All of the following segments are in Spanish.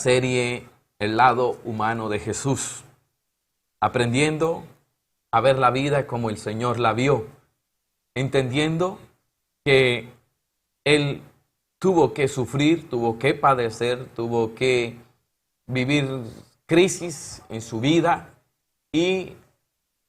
Serie El lado humano de Jesús, aprendiendo a ver la vida como el Señor la vio, entendiendo que Él tuvo que sufrir, tuvo que padecer, tuvo que vivir crisis en su vida y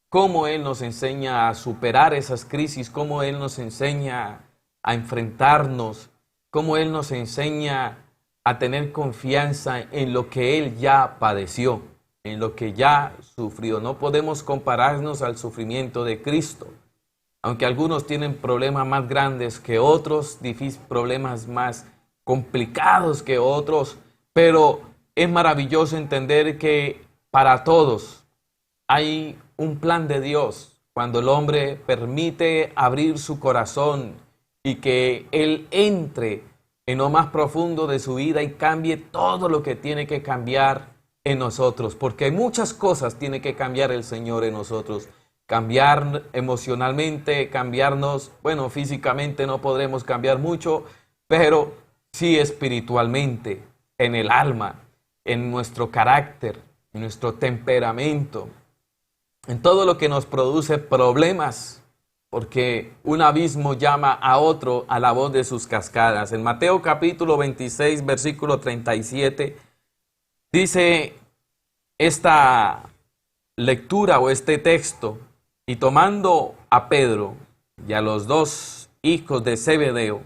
cómo Él nos enseña a superar esas crisis, cómo Él nos enseña a enfrentarnos, cómo Él nos enseña a tener confianza en lo que Él ya padeció, en lo que ya sufrió. No podemos compararnos al sufrimiento de Cristo, aunque algunos tienen problemas más grandes que otros, problemas más complicados que otros, pero es maravilloso entender que para todos hay un plan de Dios cuando el hombre permite abrir su corazón y que Él entre en lo más profundo de su vida y cambie todo lo que tiene que cambiar en nosotros, porque muchas cosas tiene que cambiar el Señor en nosotros. Cambiar emocionalmente, cambiarnos, bueno, físicamente no podremos cambiar mucho, pero sí espiritualmente, en el alma, en nuestro carácter, en nuestro temperamento, en todo lo que nos produce problemas, porque un abismo llama a otro a la voz de sus cascadas. En Mateo capítulo 26, versículo 37, dice esta lectura o este texto: y tomando a Pedro y a los dos hijos de Zebedeo,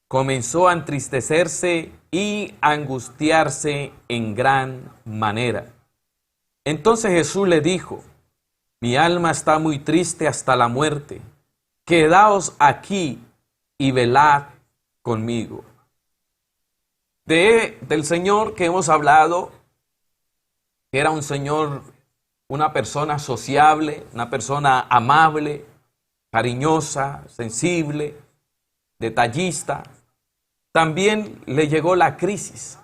comenzó a entristecerse y angustiarse en gran manera. Entonces Jesús le dijo: mi alma está muy triste hasta la muerte. Quedaos aquí y velad conmigo. Del Señor que hemos hablado, que era un Señor, una persona sociable, una persona amable, cariñosa, sensible, detallista, también le llegó la crisis,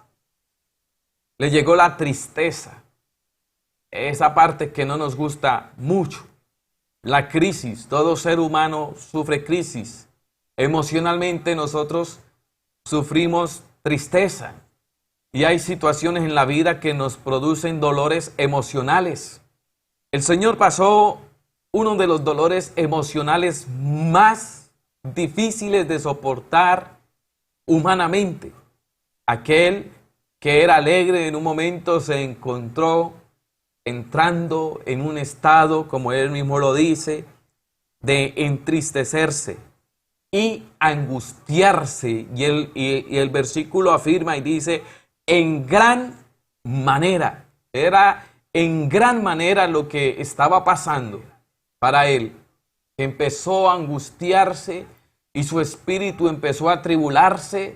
le llegó la tristeza, esa parte que no nos gusta mucho. La crisis, todo ser humano sufre crisis. Emocionalmente nosotros sufrimos tristeza y hay situaciones en la vida que nos producen dolores emocionales. El Señor pasó uno de los dolores emocionales más difíciles de soportar humanamente. Aquel que era alegre en un momento se encontró entrando en un estado, como él mismo lo dice, de entristecerse y angustiarse. Y el versículo afirma y dice, en gran manera. Era en gran manera lo que estaba pasando para él. Empezó a angustiarse y su espíritu empezó a atribularse,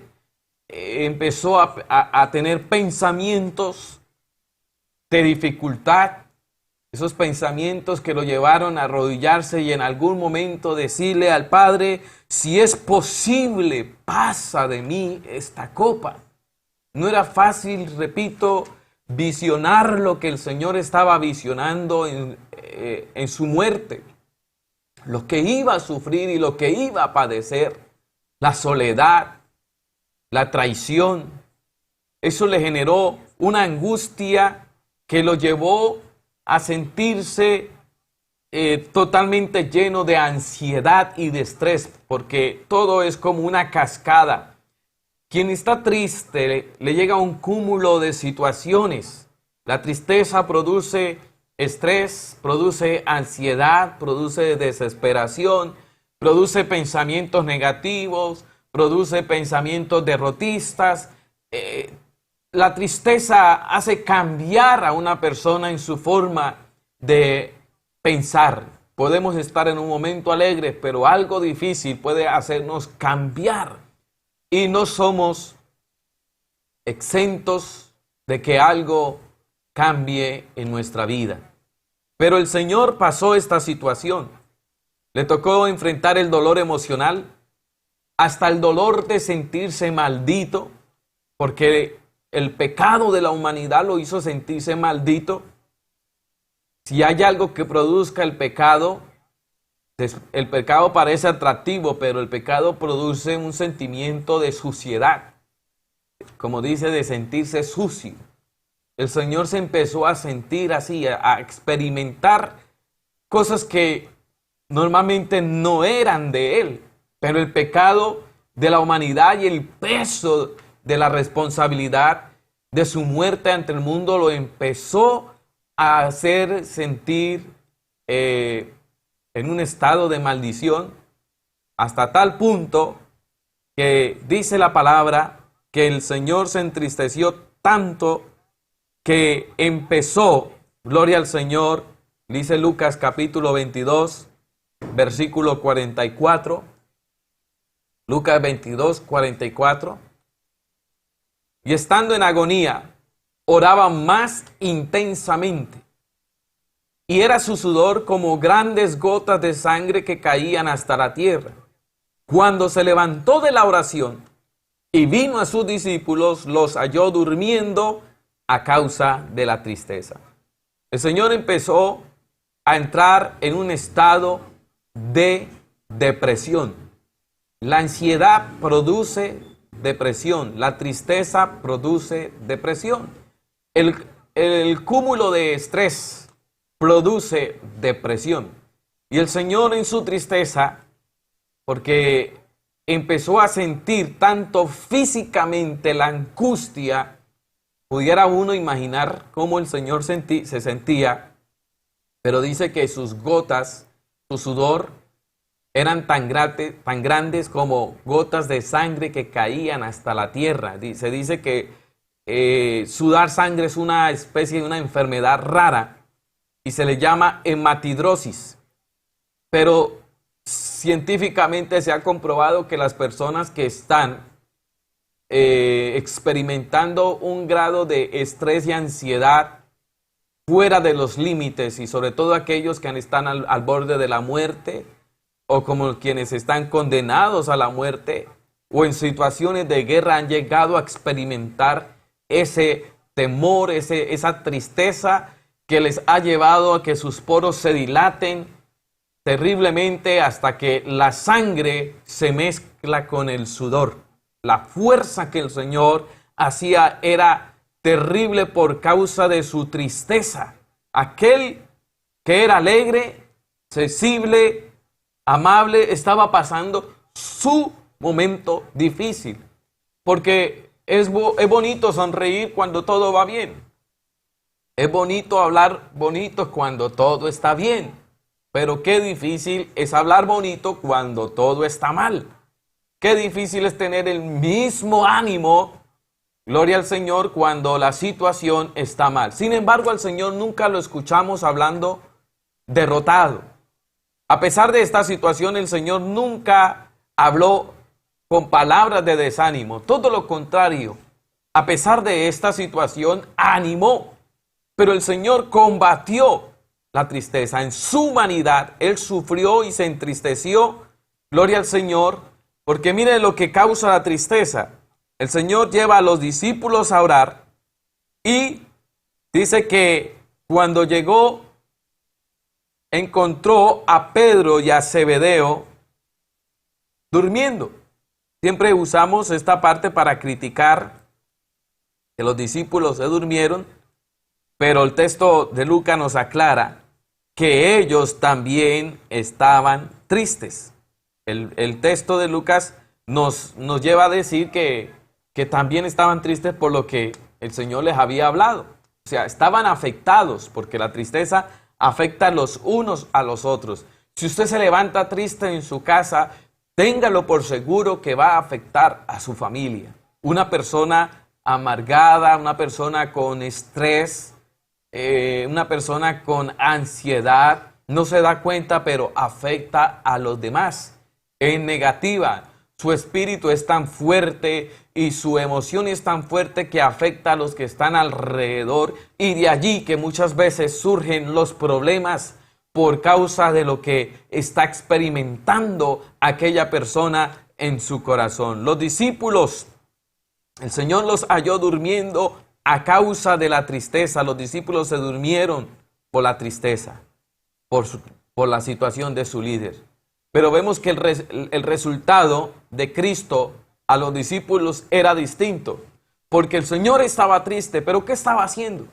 empezó a tener pensamientos de dificultad, esos pensamientos que lo llevaron a arrodillarse y en algún momento decirle al Padre: si es posible, pasa de mí esta copa. No era fácil, repito, visionar lo que el Señor estaba visionando en su muerte, lo que iba a sufrir y lo que iba a padecer, la soledad, la traición. Eso le generó una angustia que lo llevó a sentirse totalmente lleno de ansiedad y de estrés, porque todo es como una cascada. Quien está triste le llega un cúmulo de situaciones. La tristeza produce estrés, produce ansiedad, produce desesperación, produce pensamientos negativos, produce pensamientos derrotistas. La tristeza hace cambiar a una persona en su forma de pensar. Podemos estar en un momento alegre, pero algo difícil puede hacernos cambiar. Y no somos exentos de que algo cambie en nuestra vida. Pero el Señor pasó esta situación. Le tocó enfrentar el dolor emocional, hasta el dolor de sentirse maldito, porque el pecado de la humanidad lo hizo sentirse maldito. Si hay algo que produzca el pecado parece atractivo, pero el pecado produce un sentimiento de suciedad. Como dice, de sentirse sucio. el Señor se empezó a sentir así, a experimentar cosas que normalmente no eran de Él. Pero el pecado de la humanidad y el peso de la responsabilidad de su muerte ante el mundo lo empezó a hacer sentir en un estado de maldición, hasta tal punto que dice la palabra que el Señor se entristeció tanto que empezó, gloria al Señor, dice Lucas capítulo 22, versículo 44, Lucas 22, 44, y estando en agonía, oraba más intensamente, y era su sudor como grandes gotas de sangre que caían hasta la tierra. Cuando se levantó de la oración y vino a sus discípulos, los halló durmiendo a causa de la tristeza. El Señor empezó a entrar en un estado de depresión. La ansiedad produce depresión, la tristeza produce depresión. El cúmulo de estrés produce depresión. Y el Señor en su tristeza, porque empezó a sentir tanto físicamente la angustia, pudiera uno imaginar cómo el Señor se sentía, pero dice que sus gotas, su sudor, eran tan grandes como gotas de sangre que caían hasta la tierra. Se dice que sudar sangre es una especie de una enfermedad rara y se le llama hematidrosis. Pero científicamente se ha comprobado que las personas que están experimentando un grado de estrés y ansiedad fuera de los límites, y sobre todo aquellos que están al borde de la muerte, o como quienes están condenados a la muerte, o en situaciones de guerra, han llegado a experimentar ese temor, esa tristeza que les ha llevado a que sus poros se dilaten terriblemente hasta que la sangre se mezcla con el sudor. La fuerza que el Señor hacía era terrible por causa de su tristeza. Aquel que era alegre, sensible, amable, estaba pasando su momento difícil. Porque es bonito sonreír cuando todo va bien. Es bonito hablar bonito cuando todo está bien. Pero qué difícil es hablar bonito cuando todo está mal. Qué difícil es tener el mismo ánimo, gloria al Señor, cuando la situación está mal. Sin embargo, al Señor nunca lo escuchamos hablando derrotado. A pesar de esta situación, el Señor nunca habló con palabras de desánimo. Todo lo contrario, a pesar de esta situación, animó. Pero el Señor combatió la tristeza. En su humanidad, Él sufrió y se entristeció. Gloria al Señor, porque mire lo que causa la tristeza. El Señor lleva a los discípulos a orar y dice que cuando llegó, encontró a Pedro y a Zebedeo durmiendo. Siempre usamos esta parte para criticar que los discípulos se durmieron, pero el texto de Lucas nos aclara que ellos también estaban tristes. El texto de Lucas nos lleva a decir que también estaban tristes por lo que el Señor les había hablado. O sea, estaban afectados porque la tristeza afecta los unos a los otros. Si usted se levanta triste en su casa, téngalo por seguro que va a afectar a su familia. Una persona amargada, una persona con estrés, una persona con ansiedad, no se da cuenta, pero afecta a los demás. Es negativa. Su espíritu es tan fuerte y su emoción es tan fuerte que afecta a los que están alrededor, y de allí que muchas veces surgen los problemas por causa de lo que está experimentando aquella persona en su corazón. Los discípulos, el Señor los halló durmiendo a causa de la tristeza. Los discípulos se durmieron por la tristeza, por la situación de su líder. Pero vemos que el resultado de Cristo a los discípulos era distinto. porque el Señor estaba triste. ¿Pero qué estaba haciendo?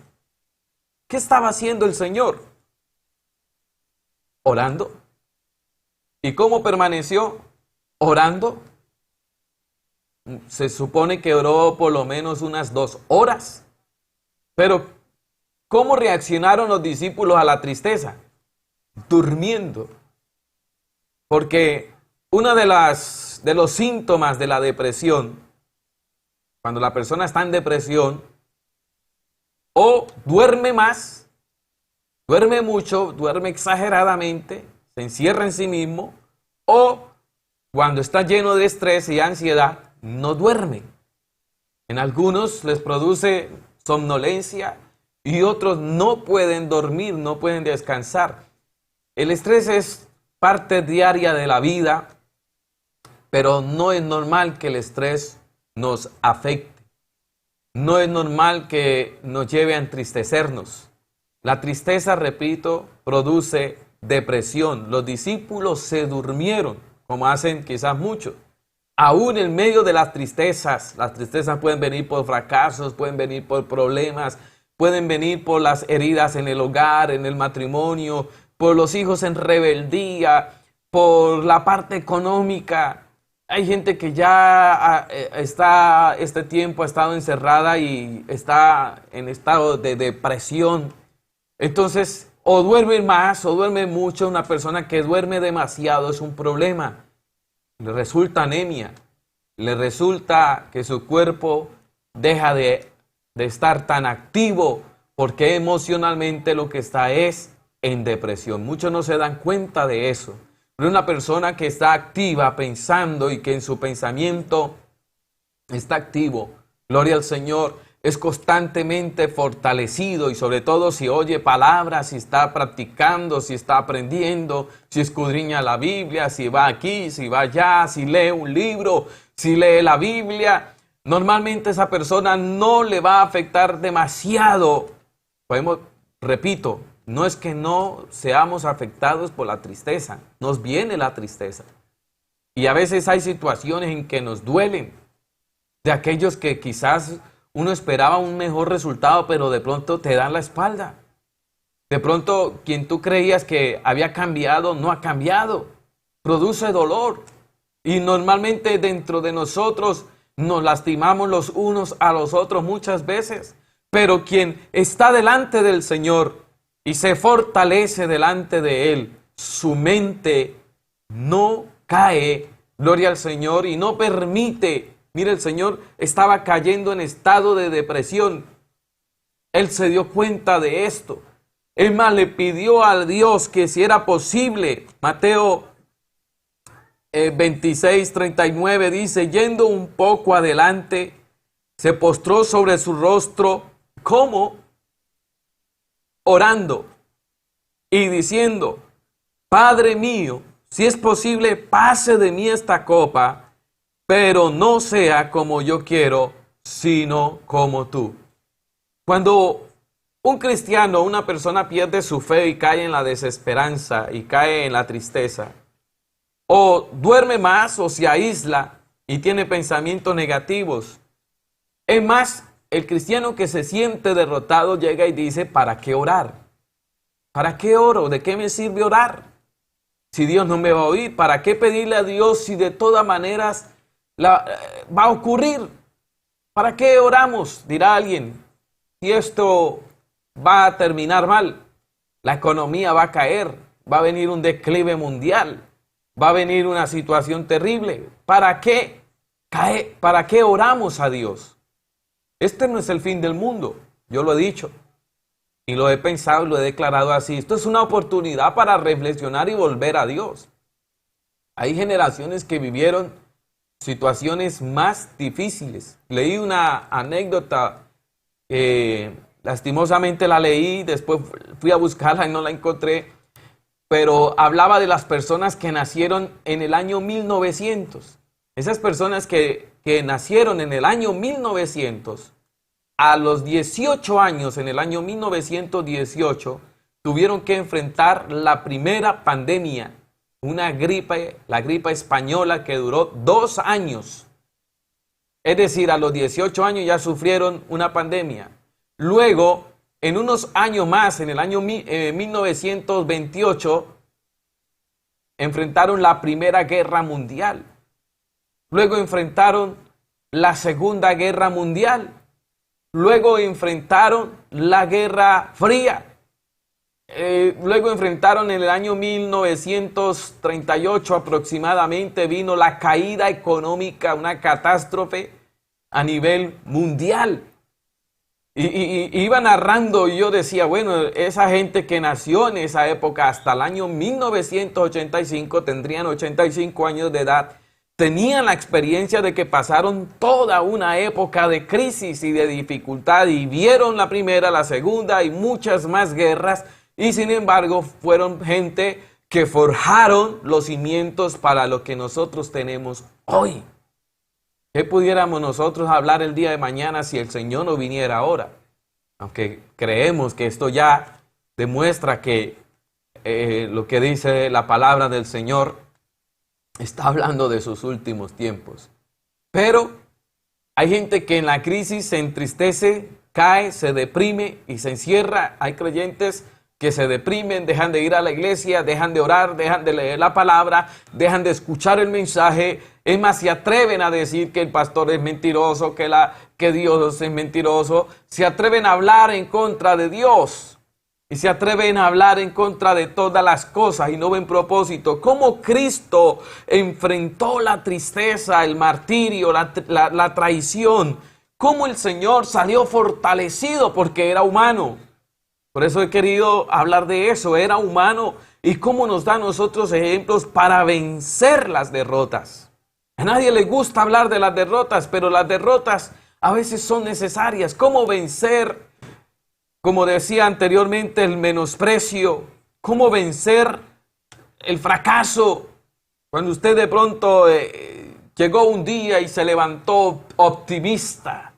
¿Qué estaba haciendo el Señor? Orando. ¿Y cómo permaneció? Orando. Se supone que oró por lo menos unas 2 horas. Pero, ¿cómo reaccionaron los discípulos a la tristeza? Durmiendo. Porque uno de los síntomas de la depresión, cuando la persona está en depresión, o duerme más, duerme mucho, duerme exageradamente, se encierra en sí mismo, o cuando está lleno de estrés y ansiedad, no duerme. En algunos les produce somnolencia y otros no pueden dormir, no pueden descansar. El estrés es parte diaria de la vida, pero no es normal que el estrés nos afecte. No es normal que nos lleve a entristecernos. La tristeza, repito, produce depresión. Los discípulos se durmieron, como hacen quizás muchos. Aún en medio de las tristezas pueden venir por fracasos, pueden venir por problemas, pueden venir por las heridas en el hogar, en el matrimonio, por los hijos en rebeldía, por la parte económica. Hay gente que ya este tiempo ha estado encerrada y está en estado de depresión. Entonces, o duerme más o duerme mucho. Una persona que duerme demasiado es un problema. Le resulta anemia, le resulta que su cuerpo deja de estar tan activo porque emocionalmente lo que está es en depresión. Muchos no se dan cuenta de eso. Pero una persona que está activa pensando y que en su pensamiento está activo, gloria al Señor, es constantemente fortalecido y sobre todo si oye palabras, si está practicando, si está aprendiendo, si escudriña la Biblia, si va aquí, si va allá, si lee un libro, si lee la Biblia. Normalmente esa persona no le va a afectar demasiado. Repito, no es que no seamos afectados por la tristeza, nos viene la tristeza. Y a veces hay situaciones en que nos duelen, de aquellos que quizás uno esperaba un mejor resultado, pero de pronto te dan la espalda. De pronto, quien tú creías que había cambiado, no ha cambiado. Produce dolor. Y normalmente dentro de nosotros nos lastimamos los unos a los otros muchas veces. Pero quien está delante del Señor y se fortalece delante de Él, su mente no cae, gloria al Señor, y no permite. Mire, el Señor estaba cayendo en estado de depresión. Él se dio cuenta de esto. Es más, le pidió a Dios que si era posible. Mateo 26:39 dice, yendo un poco adelante, se postró sobre su rostro, como orando y diciendo, Padre mío, si es posible, pase de mí esta copa, pero no sea como yo quiero, sino como tú. Cuando un cristiano, una persona pierde su fe y cae en la desesperanza y cae en la tristeza, o duerme más o se aísla y tiene pensamientos negativos. Es más, el cristiano que se siente derrotado llega y dice, ¿para qué orar? ¿Para qué oro? ¿De qué me sirve orar? Si Dios no me va a oír, ¿para qué pedirle a Dios si de todas maneras va a ocurrir? ¿Para qué oramos? Dirá alguien. Si esto va a terminar mal, la economía va a caer, va a venir un declive mundial, va a venir una situación terrible. ¿Para qué? ¿Para qué oramos a Dios? Este no es el fin del mundo, yo lo he dicho. Y lo he pensado y lo he declarado así. Esto es una oportunidad para reflexionar y volver a Dios. Hay generaciones que vivieron situaciones más difíciles. Leí una anécdota, lastimosamente la leí, después fui a buscarla y no la encontré, pero hablaba de las personas que nacieron en el año 1900. Esas personas que nacieron en el año 1900, a los 18 años, en el año 1918, tuvieron que enfrentar la primera pandemia, una gripe, la gripe española que duró 2 años. Es decir, a los 18 años ya sufrieron una pandemia. Luego, en unos años más, en el año 1928, enfrentaron la Primera Guerra Mundial. Luego enfrentaron la Segunda Guerra Mundial. Luego enfrentaron la Guerra Fría. Luego enfrentaron en el año 1938 aproximadamente, vino la caída económica, una catástrofe a nivel mundial. Y iba narrando y yo decía, bueno, esa gente que nació en esa época hasta el año 1985, tendrían 85 años de edad, tenían la experiencia de que pasaron toda una época de crisis y de dificultad y vieron la primera, la segunda y muchas más guerras. Y sin embargo, fueron gente que forjaron los cimientos para lo que nosotros tenemos hoy. ¿Qué pudiéramos nosotros hablar el día de mañana si el Señor no viniera ahora? Aunque creemos que esto ya demuestra que lo que dice la palabra del Señor está hablando de sus últimos tiempos. Pero hay gente que en la crisis se entristece, cae, se deprime y se encierra. Hay creyentes que se deprimen, dejan de ir a la iglesia, dejan de orar, dejan de leer la palabra, dejan de escuchar el mensaje. Es más, se atreven a decir que el pastor es mentiroso, que Dios es mentiroso. Se atreven a hablar en contra de Dios y se atreven a hablar en contra de todas las cosas y no ven propósito. ¿Cómo Cristo enfrentó la tristeza, el martirio, la traición? ¿Cómo el Señor salió fortalecido porque era humano? Por eso he querido hablar de eso, era humano, y cómo nos da a nosotros ejemplos para vencer las derrotas. A nadie le gusta hablar de las derrotas, pero las derrotas a veces son necesarias. ¿Cómo vencer, como decía anteriormente, el menosprecio? ¿Cómo vencer el fracaso? Cuando usted de pronto llegó un día y se levantó optimista,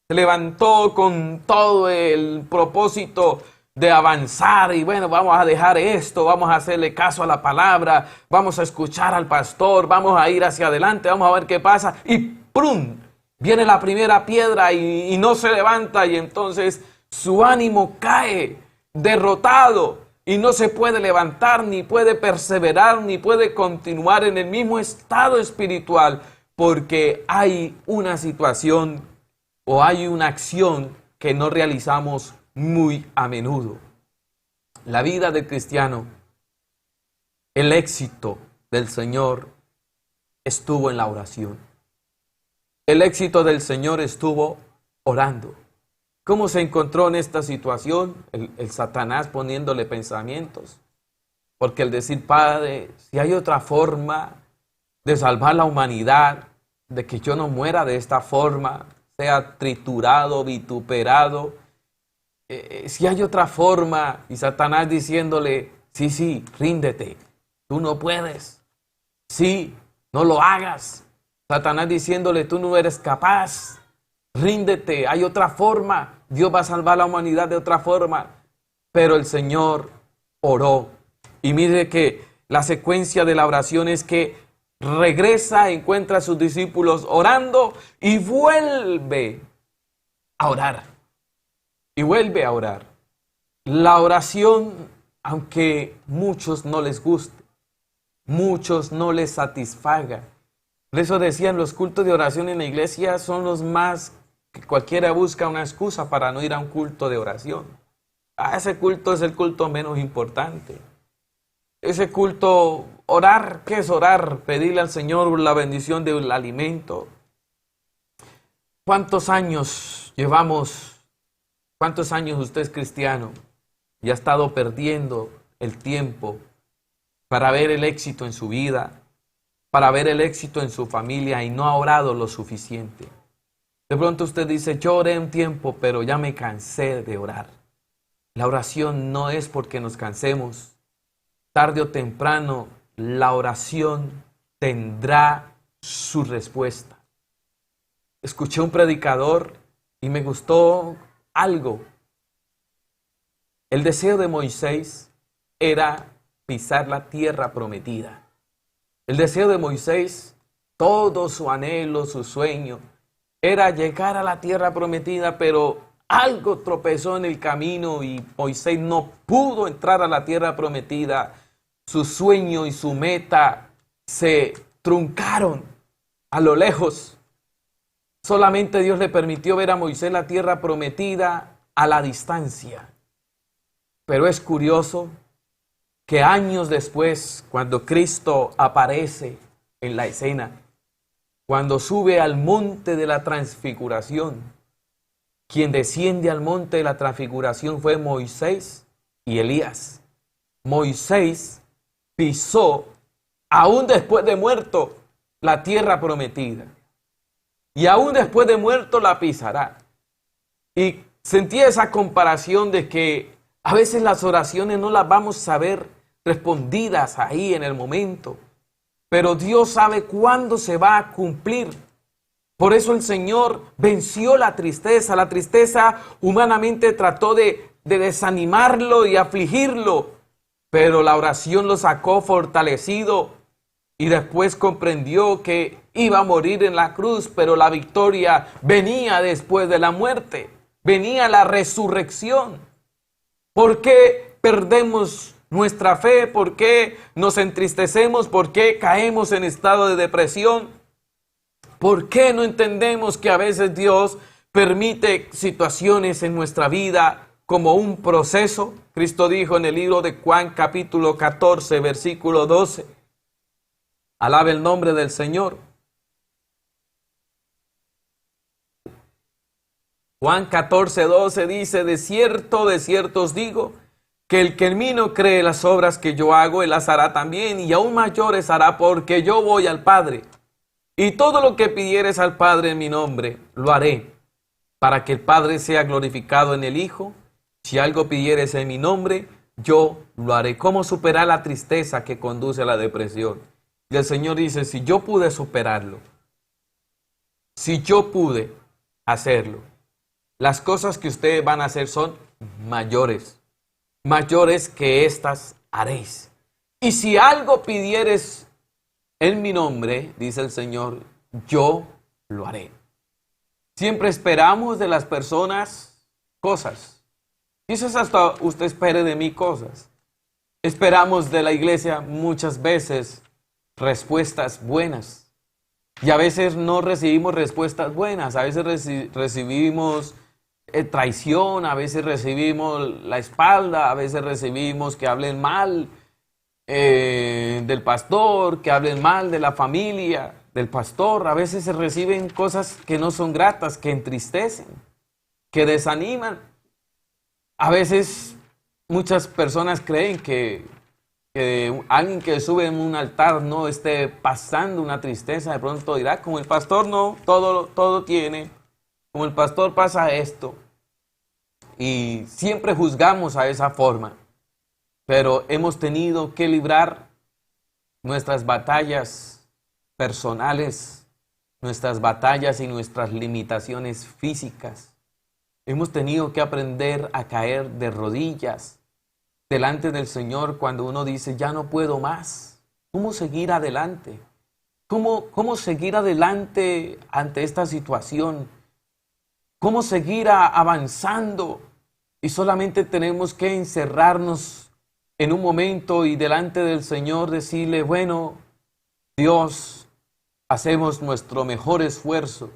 se levantó con todo el propósito de avanzar y bueno, vamos a dejar esto, vamos a hacerle caso a la palabra, vamos a escuchar al pastor, vamos a ir hacia adelante, vamos a ver qué pasa y ¡prum! Viene la primera piedra y no se levanta y entonces su ánimo cae derrotado y no se puede levantar, ni puede perseverar, ni puede continuar en el mismo estado espiritual porque hay una situación o hay una acción que no realizamos muy a menudo. La vida del cristiano, el éxito del Señor estuvo en la oración. El éxito del Señor estuvo orando. ¿Cómo se encontró en esta situación? El Satanás poniéndole pensamientos. Porque el decir, Padre, si hay otra forma de salvar la humanidad, de que yo no muera de esta forma, sea triturado, vituperado, si hay otra forma, y Satanás diciéndole, sí, ríndete, tú no puedes, sí, no lo hagas. Satanás diciéndole, tú no eres capaz, ríndete, hay otra forma, Dios va a salvar la humanidad de otra forma. Pero el Señor oró, y mire que la secuencia de la oración es que regresa, encuentra a sus discípulos orando, y vuelve a orar. Y vuelve a orar. La oración, aunque muchos no les guste, muchos no les satisfaga. Por eso decían, los cultos de oración en la iglesia son los más que cualquiera busca una excusa para no ir a un culto de oración. Ese culto es el culto menos importante. Ese culto, orar, ¿qué es orar? Pedirle al Señor la bendición del alimento. ¿Cuántos años llevamos? ¿Cuántos años usted es cristiano y ha estado perdiendo el tiempo para ver el éxito en su vida, para ver el éxito en su familia y no ha orado lo suficiente? De pronto usted dice, yo oré un tiempo, pero ya me cansé de orar. La oración no es porque nos cansemos. Tarde o temprano, la oración tendrá su respuesta. Escuché un predicador y me gustó algo. El deseo de Moisés era pisar la tierra prometida. El deseo de Moisés, todo su anhelo, su sueño, era llegar a la tierra prometida, pero algo tropezó en el camino y Moisés no pudo entrar a la tierra prometida. Su sueño y su meta se truncaron a lo lejos. Solamente Dios le permitió ver a Moisés la tierra prometida a la distancia. Pero es curioso que años después, cuando Cristo aparece en la escena, cuando sube al monte de la transfiguración, quien desciende al monte de la transfiguración fue Moisés y Elías. Moisés pisó, aún después de muerto, la tierra prometida. Y aún después de muerto la pisará. Y sentí esa comparación de que a veces las oraciones no las vamos a ver respondidas ahí en el momento, pero Dios sabe cuándo se va a cumplir. Por eso el Señor venció la tristeza. La tristeza humanamente trató de desanimarlo y afligirlo, pero la oración lo sacó fortalecido y después comprendió que iba a morir en la cruz, pero la victoria venía después de la muerte, venía la resurrección. ¿Por qué perdemos nuestra fe? ¿Por qué nos entristecemos? ¿Por qué caemos en estado de depresión? ¿Por qué no entendemos que a veces Dios permite situaciones en nuestra vida como un proceso? Cristo dijo en el libro de Juan capítulo 14, versículo 12. Alabe el nombre del Señor. Juan 14, 12 dice: de cierto os digo, que el que en mí no cree las obras que yo hago, él las hará también, y aún mayores hará, porque yo voy al Padre. Y todo lo que pidieres al Padre en mi nombre, lo haré, para que el Padre sea glorificado en el Hijo. Si algo pidieres en mi nombre, yo lo haré. ¿Cómo superar la tristeza que conduce a la depresión? Y el Señor dice: si yo pude superarlo, si yo pude hacerlo, las cosas que ustedes van a hacer son mayores que estas haréis. Y si algo pidieres en mi nombre, dice el Señor, yo lo haré. Siempre esperamos de las personas cosas. Quizás hasta usted espere de mí cosas. Esperamos de la iglesia muchas veces respuestas buenas. Y a veces no recibimos respuestas buenas. A veces recibimos traición, a veces recibimos la espalda, a veces recibimos que hablen mal del pastor, que hablen mal de la familia del pastor. A veces se reciben cosas que no son gratas, que entristecen, que desaniman. A veces muchas personas creen que alguien que sube en un altar no esté pasando una tristeza. De pronto dirá: como el pastor no, todo tiene, como el pastor pasa esto. Y siempre juzgamos a esa forma. Pero hemos tenido que librar nuestras batallas personales, nuestras batallas y nuestras limitaciones físicas. Hemos tenido que aprender a caer de rodillas delante del Señor cuando uno dice: ya no puedo más. ¿Cómo seguir adelante? ¿Cómo seguir adelante ante esta situación? ¿Cómo seguir avanzando? Y solamente tenemos que encerrarnos en un momento y delante del Señor decirle: bueno, Dios, hacemos nuestro mejor esfuerzo,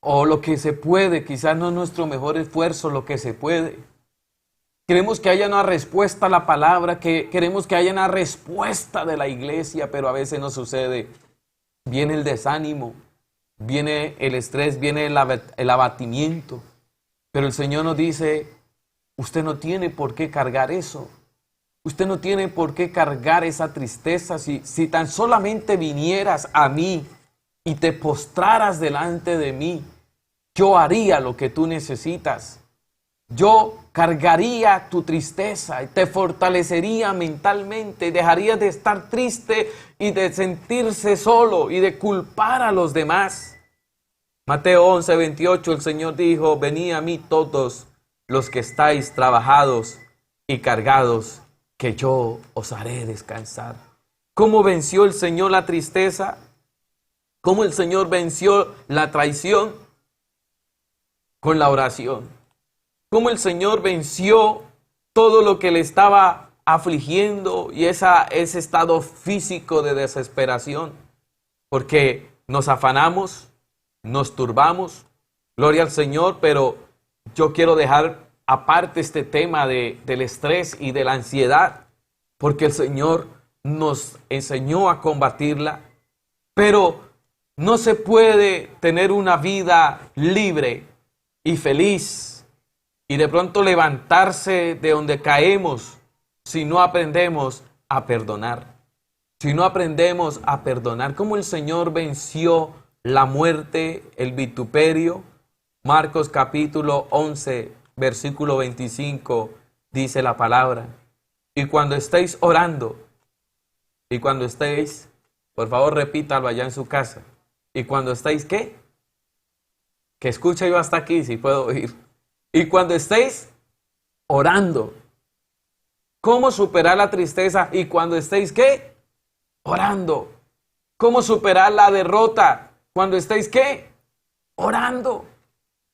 o lo que se puede, quizás no nuestro mejor esfuerzo, lo que se puede. Queremos que haya una respuesta a la palabra, queremos que haya una respuesta de la iglesia, pero a veces no sucede. Viene el desánimo, viene el estrés, viene el abatimiento. Pero el Señor nos dice: usted no tiene por qué cargar eso. Usted no tiene por qué cargar esa tristeza. Si tan solamente vinieras a mí y te postraras delante de mí, yo haría lo que tú necesitas. Yo cargaría tu tristeza y te fortalecería mentalmente. Dejarías de estar triste y de sentirse solo y de culpar a los demás. Mateo 11, 28, el Señor dijo: venid a mí todos los que estáis trabajados y cargados, que yo os haré descansar. ¿Cómo venció el Señor la tristeza? ¿Cómo el Señor venció la traición? Con la oración. ¿Cómo el Señor venció todo lo que le estaba afligiendo y ese estado físico de desesperación? Porque nos afanamos, nos turbamos, gloria al Señor, pero yo quiero dejar aparte este tema del estrés y de la ansiedad, porque el Señor nos enseñó a combatirla, pero no se puede tener una vida libre y feliz y de pronto levantarse de donde caemos si no aprendemos a perdonar. Si no aprendemos a perdonar, ¿cómo el Señor venció la muerte, el vituperio? Marcos capítulo 11, versículo 25, dice la palabra. Y cuando estéis orando, por favor repítalo allá en su casa. Y cuando estéis, ¿qué? Que escuche yo hasta aquí, si puedo oír. Y cuando estéis orando, ¿cómo superar la tristeza? Y cuando estéis, ¿qué? Orando. ¿Cómo superar la derrota? Cuando estéis, ¿qué? Orando,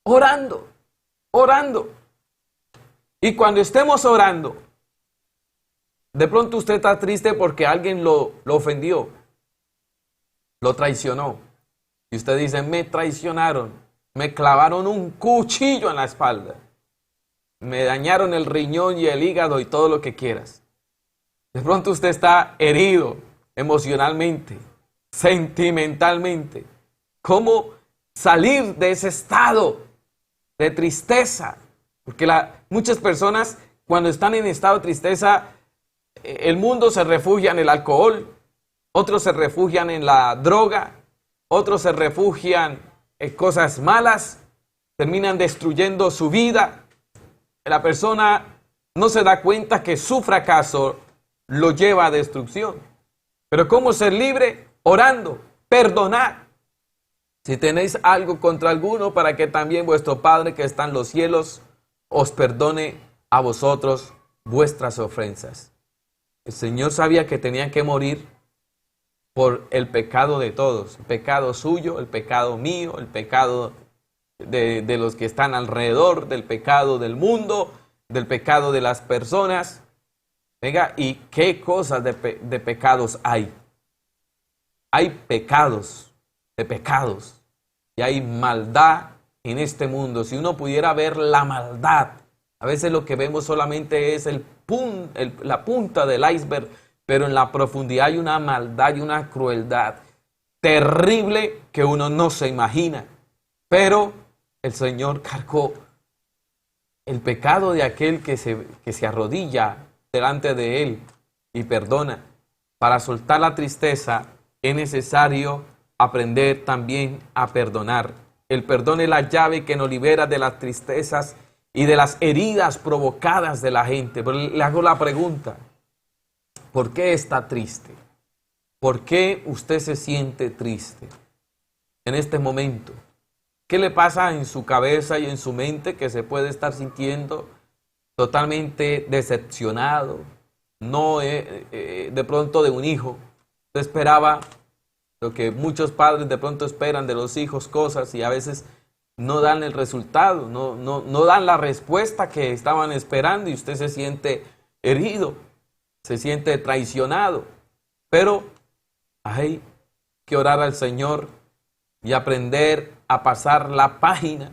orando, orando. Y cuando estemos orando, de pronto usted está triste porque alguien lo ofendió, lo traicionó. Y usted dice, me traicionaron, me clavaron un cuchillo en la espalda, me dañaron el riñón y el hígado y todo lo que quieras. De pronto usted está herido emocionalmente, sentimentalmente. ¿Cómo salir de ese estado de tristeza? Porque muchas personas cuando están en estado de tristeza, el mundo se refugia en el alcohol, otros se refugian en la droga, otros se refugian en cosas malas, terminan destruyendo su vida. La persona no se da cuenta que su fracaso lo lleva a destrucción. Pero ¿cómo ser libre? Orando, perdonar. Si tenéis algo contra alguno, para que también vuestro Padre que está en los cielos os perdone a vosotros vuestras ofensas. El Señor sabía que tenían que morir por el pecado de todos. El pecado suyo, el pecado mío, el pecado de los que están alrededor, del pecado del mundo, del pecado de las personas. Venga, ¿y qué cosas de pecados hay? Hay pecados de pecados y hay maldad en este mundo. Si uno pudiera ver la maldad, a veces lo que vemos solamente es la punta del iceberg, pero en la profundidad hay una maldad y una crueldad terrible que uno no se imagina. Pero el Señor cargó el pecado de aquel que se arrodilla delante de Él y perdona. Para soltar la tristeza es necesario aprender también a perdonar. El perdón es la llave que nos libera de las tristezas y de las heridas provocadas de la gente. Pero le hago la pregunta, ¿por qué está triste? ¿Por qué usted se siente triste en este momento? ¿Qué le pasa en su cabeza y en su mente que se puede estar sintiendo totalmente decepcionado? No de pronto de un hijo. Usted esperaba lo que muchos padres de pronto esperan de los hijos, cosas, y a veces no dan el resultado, no dan la respuesta que estaban esperando y usted se siente herido, se siente traicionado. Pero hay que orar al Señor y aprender a pasar la página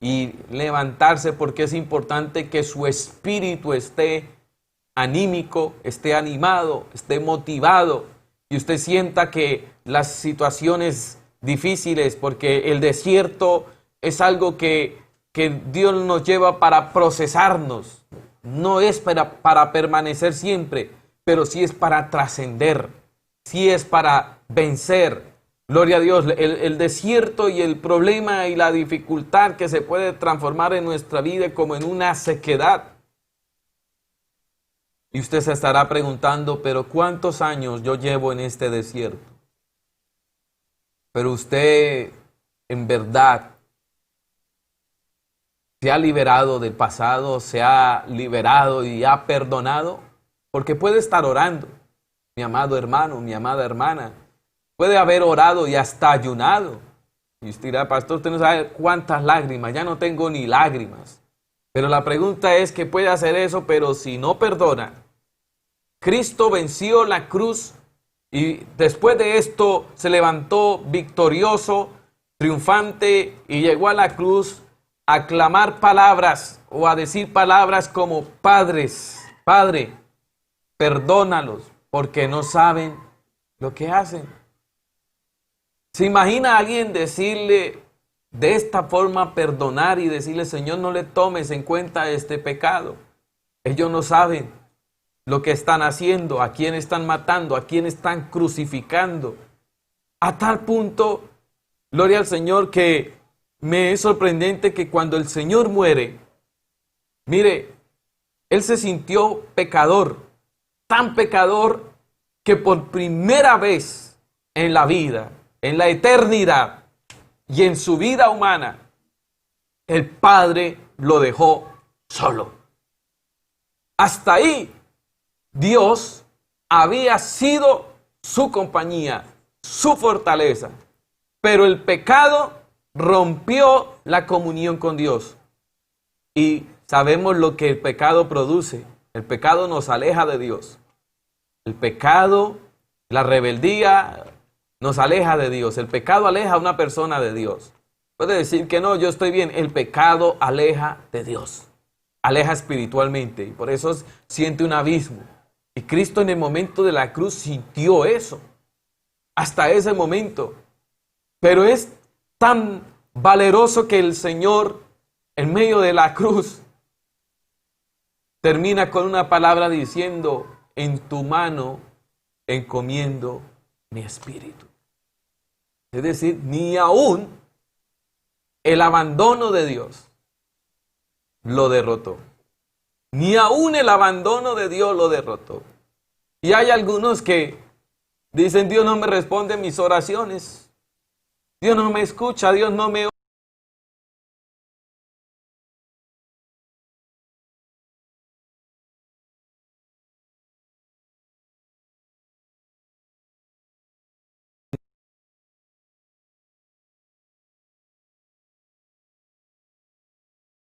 y levantarse, porque es importante que su espíritu esté anímico, esté animado, esté motivado, y usted sienta que las situaciones difíciles, porque el desierto es algo que Dios nos lleva para procesarnos, no es para permanecer siempre, pero sí es para trascender, sí es para vencer. Gloria a Dios, el desierto y el problema y la dificultad que se puede transformar en nuestra vida como en una sequedad. Y usted se estará preguntando, pero ¿cuántos años yo llevo en este desierto? Pero usted, en verdad, se ha liberado del pasado, se ha liberado y ha perdonado, porque puede estar orando, mi amado hermano, mi amada hermana, puede haber orado y hasta ayunado. Y usted dirá, pastor, usted no sabe cuántas lágrimas, ya no tengo ni lágrimas. Pero la pregunta es que puede hacer eso, pero si no perdona. Cristo venció la cruz y después de esto se levantó victorioso, triunfante, y llegó a la cruz a clamar palabras o a decir palabras como Padre, perdónalos porque no saben lo que hacen. ¿Se imagina a alguien decirle de esta forma, perdonar y decirle, Señor, no le tomes en cuenta este pecado? Ellos no saben lo que están haciendo, a quién están matando, a quién están crucificando. A tal punto, gloria al Señor, que me es sorprendente que cuando el Señor muere, mire, Él se sintió pecador, tan pecador que por primera vez en la vida, en la eternidad y en su vida humana, el Padre lo dejó solo. Hasta ahí, Dios había sido su compañía, su fortaleza, pero el pecado rompió la comunión con Dios. Y sabemos lo que el pecado produce. El pecado nos aleja de Dios. El pecado, la rebeldía, nos aleja de Dios. El pecado aleja a una persona de Dios. Puede decir que no, yo estoy bien. El pecado aleja de Dios. Aleja espiritualmente. Y por eso siente un abismo. Y Cristo en el momento de la cruz sintió eso. Hasta ese momento. Pero es tan valeroso que el Señor, en medio de la cruz, termina con una palabra diciendo, en tu mano encomiendo mi espíritu. Es decir, ni aún el abandono de Dios lo derrotó. Ni aún el abandono de Dios lo derrotó. Y hay algunos que dicen, Dios no me responde mis oraciones. Dios no me escucha, Dios no me